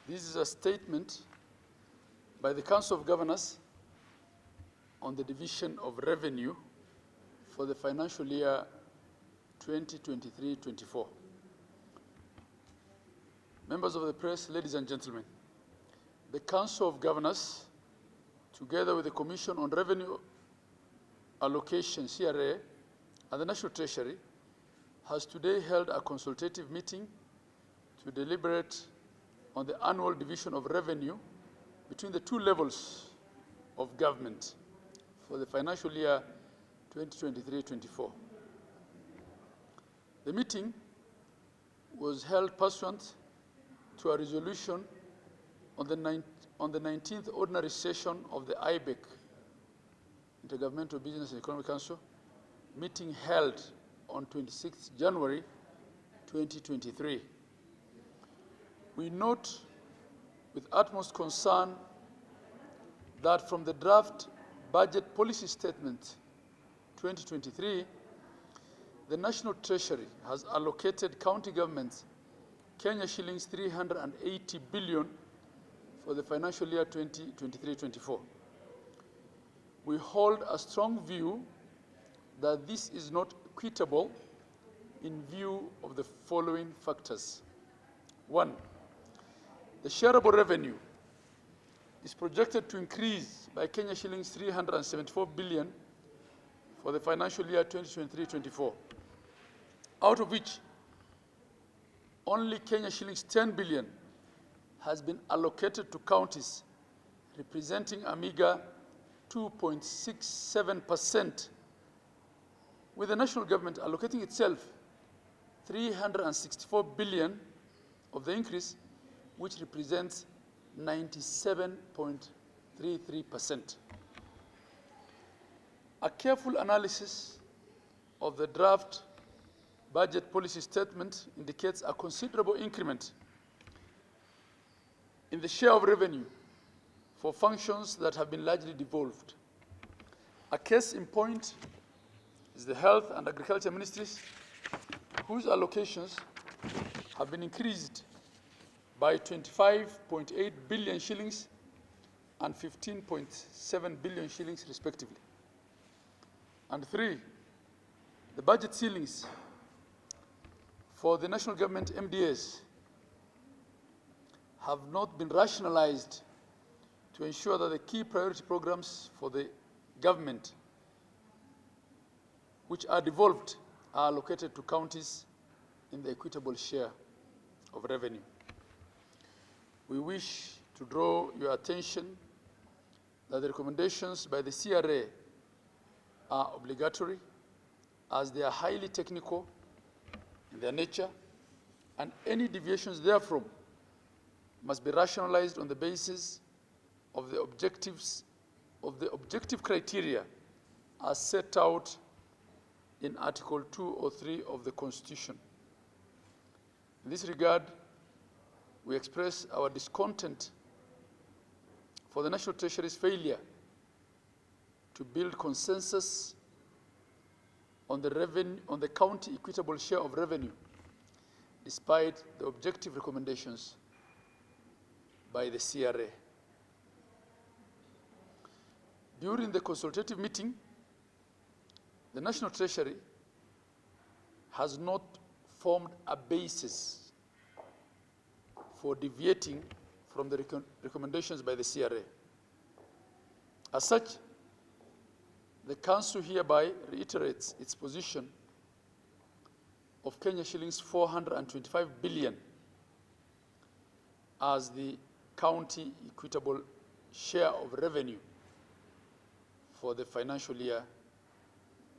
This is a statement by the Council of Governors on the division of revenue for the financial year 2023-24. Members of the press, ladies and gentlemen, the Council of Governors, together with the Commission on Revenue Allocation, CRA, and the National Treasury, has today held a consultative meeting to deliberate on the annual division of revenue between the two levels of government for the financial year 2023-24. The meeting was held pursuant to a resolution on the 19th Ordinary Session of the IBEC, Intergovernmental Business and Economic Council, meeting held on 26th January 2023. We note with utmost concern that from the draft Budget Policy Statement 2023, the National Treasury has allocated county governments Kenya shillings 380 billion for the financial year 2023-24. We hold a strong view that this is not equitable in view of the following factors. 1, the shareable revenue is projected to increase by Kenya shillings 374 billion for the financial year 2023-24, out of which only Kenya shillings 10 billion has been allocated to counties, representing a meagre 2.67%, with the national government allocating itself 364 billion of the increase, which represents 97.33%. A careful analysis of the draft budget policy statement indicates a considerable increment in the share of revenue for functions that have been largely devolved. A case in point is the Health and Agriculture Ministries, whose allocations have been increased by 25.8 billion shillings and 15.7 billion shillings respectively. And 3, the budget ceilings for the national government MDAs have not been rationalized to ensure that the key priority programs for the government which are devolved are allocated to counties in the equitable share of revenue. We wish to draw your attention that the recommendations by the CRA are obligatory, as they are highly technical in their nature, and any deviations therefrom must be rationalized on the basis of the objective criteria as set out in Article 203 of the Constitution. In this regard, we express our discontent for the National Treasury's failure to build consensus on the county equitable share of revenue, despite the objective recommendations by the CRA. During the consultative meeting, the National Treasury has not formed a basis for deviating from the recommendations by the CRA. As such, the Council hereby reiterates its position of Kenya shillings 425 billion as the county equitable share of revenue for the financial year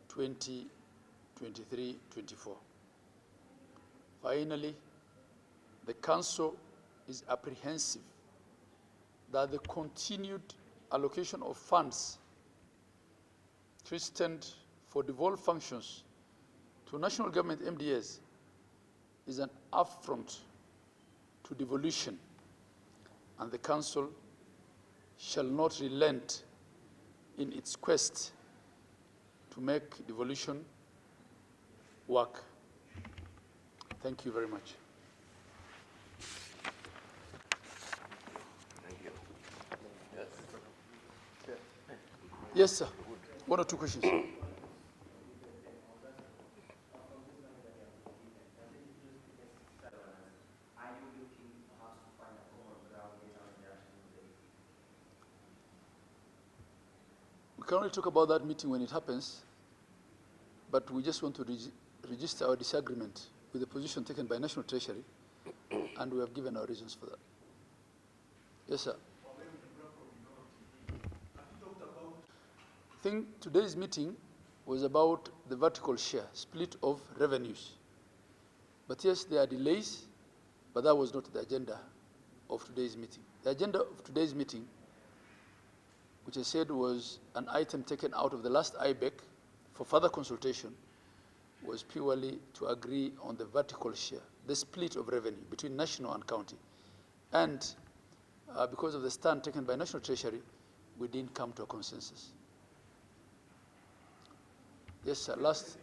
2023-24. Finally, the Council is apprehensive that the continued allocation of funds destined for devolved functions to national government MDAs is an affront to devolution, and the Council shall not relent in its quest to make devolution work. Thank you very much. Yes, sir. One or two questions. We can only talk about that meeting when it happens, but we just want to register our disagreement with the position taken by National Treasury, and we have given our reasons for that. Yes, sir. I think today's meeting was about the vertical share, split of revenues. But yes, there are delays, but that was not the agenda of today's meeting. The agenda of today's meeting, which I said was an item taken out of the last IBEC for further consultation, was purely to agree on the vertical share, the split of revenue between national and county. And because of the stand taken by National Treasury, we didn't come to a consensus. Yes, sir. Last